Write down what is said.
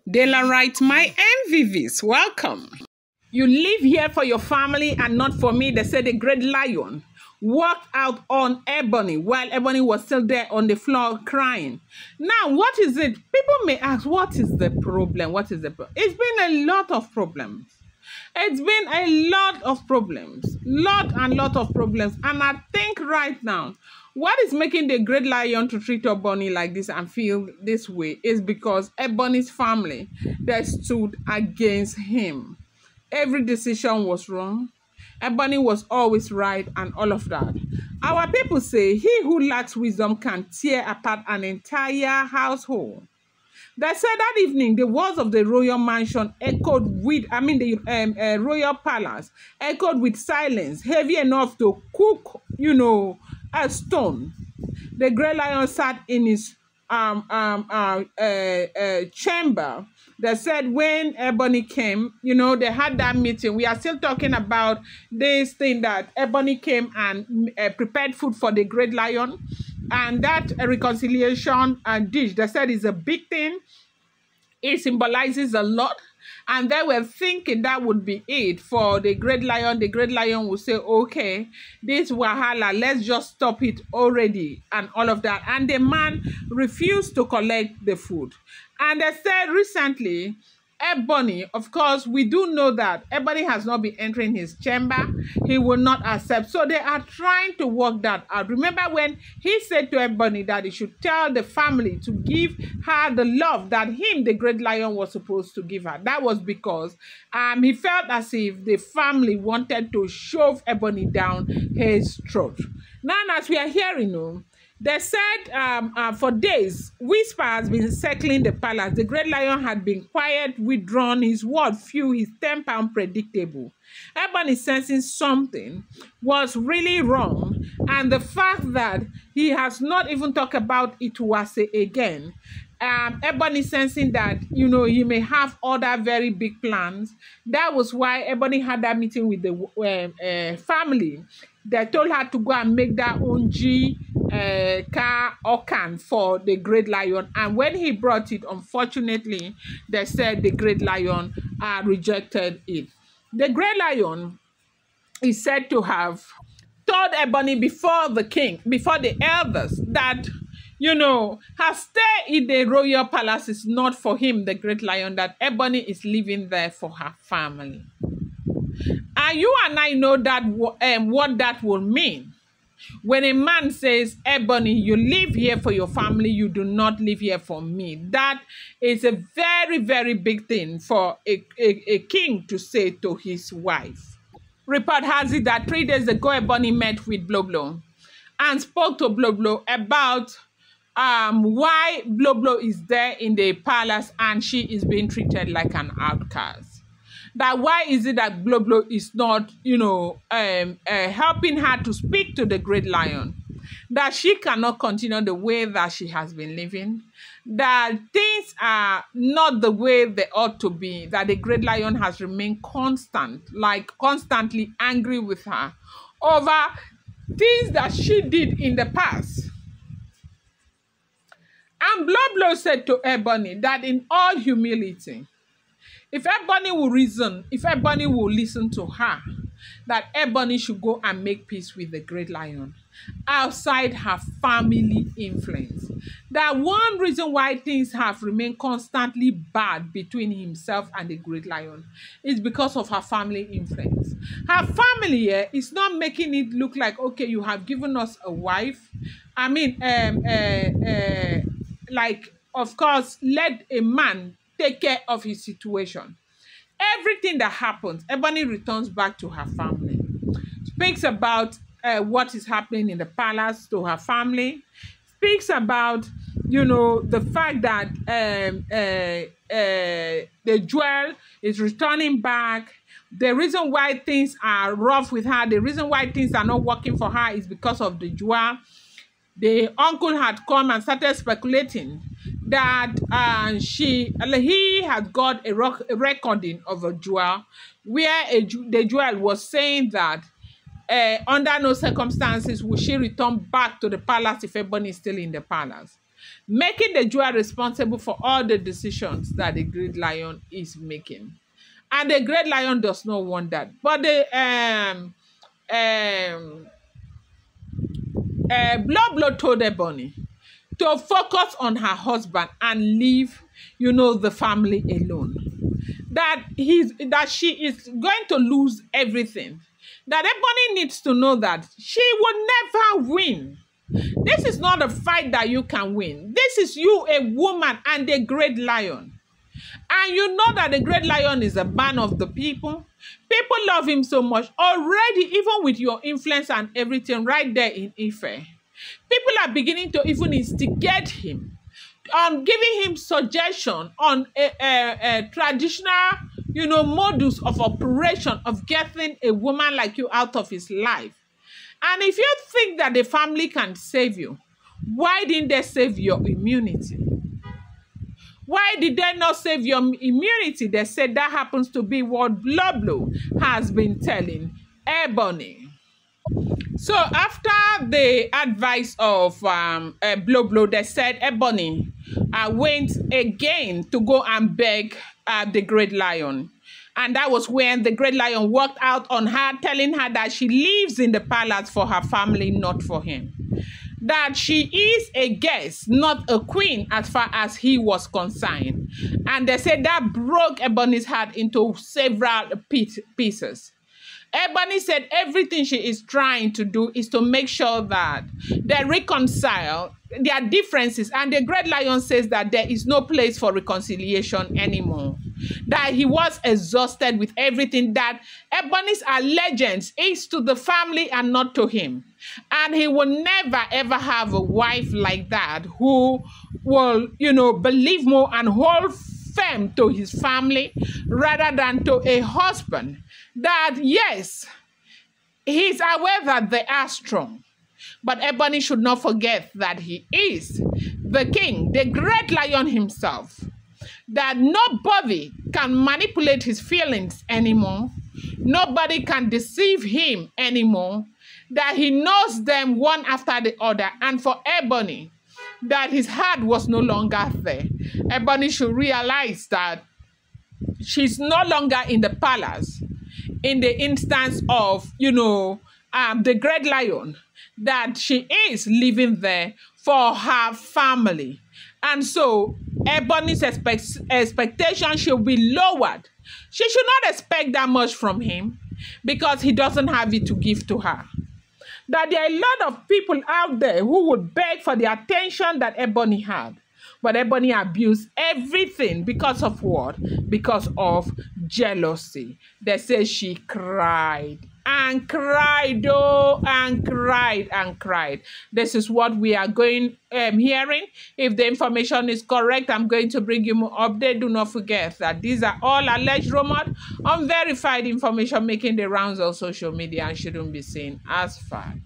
Dela writes, my MVVs, welcome. You live here for your family and not for me. They said the great lion walked out on Ebony while Ebony was still there on the floor crying. Now, what is it? People may ask, what is the problem? What is the problem? It's been a lot of problems. It's been a lot of problems. Lot of problems. And I think right now, what is making the great lion to treat Ebony like this and feel this way is because Ebony's family, they stood against him. Every decision was wrong. Ebony was always right and all of that. Our people say, he who lacks wisdom can tear apart an entire household. They said that evening, the walls of the royal mansion echoed with, the royal palace echoed with silence, heavy enough to cook, a stone. The great lion sat in his chamber. They said when Ebony came, they had that meeting. We are still talking about this thing that Ebony came and prepared food for the great lion. And that reconciliation dish, they said, is a big thing. It symbolizes a lot. And they were thinking that would be it for the great lion. The great lion would say, okay, this wahala, let's just stop it already and all of that. And the man refused to collect the food. And they said recently, Ebony, of course, we do know that Ebony has not been entering his chamber. He will not accept. So they are trying to work that out. Remember when he said to Ebony that he should tell the family to give her the love that him, the great lion, was supposed to give her. That was because he felt as if the family wanted to shove Ebony down his throat. Now, as we are hearing, they said for days, whisper has been circling the palace. The great lion had been quiet, withdrawn, his word few, his temper unpredictable. Ebony sensing something was really wrong, and the fact that he has not even talked about Ituwase again. Ebony sensing that, he may have other very big plans. That was why Ebony had that meeting with the family. They told her to go and make that own car or can for the great lion. And when he brought it, unfortunately, they said the great lion rejected it. The great lion is said to have told Ebony before the king, before the elders, that her stay in the royal palace is not for him, the great lion, that Ebony is living there for her family. And you and I know that what that will mean. When a man says, Ebony, you live here for your family, you do not live here for me. That is a very, very big thing for a king to say to his wife. Report has it that 3 days ago, Ebony met with Bloblo and spoke to Bloblo about why Bloblo is there in the palace and she is being treated like an outcast. That why is it that Bloblo is not, helping her to speak to the great lion? That she cannot continue the way that she has been living. That things are not the way they ought to be. That the great lion has remained constantly angry with her over things that she did in the past. And Bloblo said to Ebony that in all humility, if Ebony will reason, if Ebony will listen to her, that Ebony should go and make peace with the great lion outside her family influence. That one reason why things have remained constantly bad between himself and the great lion is because of her family influence. Her family is not making it look like, okay, you have given us a wife. Of course, let a man take care of his situation. Everything that happens, Ebony returns back to her family. Speaks about what is happening in the palace to her family. Speaks about, the fact that the jewel is returning back. The reason why things are rough with her, the reason why things are not working for her is because of the jewel. The uncle had come and started speculating that he had got a recording of a jewel where the jewel was saying that under no circumstances will she return back to the palace if Ebony is still in the palace. making the jewel responsible for all the decisions that the great lion is making. And the great lion does not want that. But the Blow told Ebony to focus on her husband and leave, the family alone. That she is going to lose everything. That Ebony needs to know that she will never win. This is not a fight that you can win. This is you, a woman, and the great lion. And you know that the great lion is a man of the people. People love him so much already, even with your influence and everything right there in Ife. People are beginning to even instigate him on giving him suggestion on a traditional, modus of operation of getting a woman like you out of his life. And if you think that the family can save you, why didn't they save your immunity? Why did they not save your immunity? They said that happens to be what Blow has been telling Ebony. So after the advice of Blow, they said Ebony went again to go and beg the great lion. And that was when the great lion walked out on her, telling her that she lives in the palace for her family, not for him. That she is a guest, not a queen, as far as he was concerned. And they said that broke Ebony's heart into several pieces. Ebony said everything she is trying to do is to make sure that they reconcile their differences. And the great lion says that there is no place for reconciliation anymore. That he was exhausted with everything, that Ebony's allegiance is to the family and not to him. And he will never, ever have a wife like that who will, believe more and hold firm to his family rather than to a husband. That, yes, he's aware that they are strong. But Ebony should not forget that he is the king, the great lion himself. That nobody can manipulate his feelings anymore. Nobody can deceive him anymore. That he knows them one after the other. And for Ebony, that his heart was no longer there. Ebony should realize that she's no longer in the palace. In the instance of, the great lion, that she is living there for her family. And so Ebony's expectation should be lowered. She should not expect that much from him because he doesn't have it to give to her. That there are a lot of people out there who would beg for the attention that Ebony had. But Ebony abused everything because of what? Because of jealousy. They say she cried and cried, and cried and cried. This is what we are hearing. If the information is correct, I'm going to bring you more update. Do not forget that these are all alleged rumors, unverified information making the rounds on social media and shouldn't be seen as fact.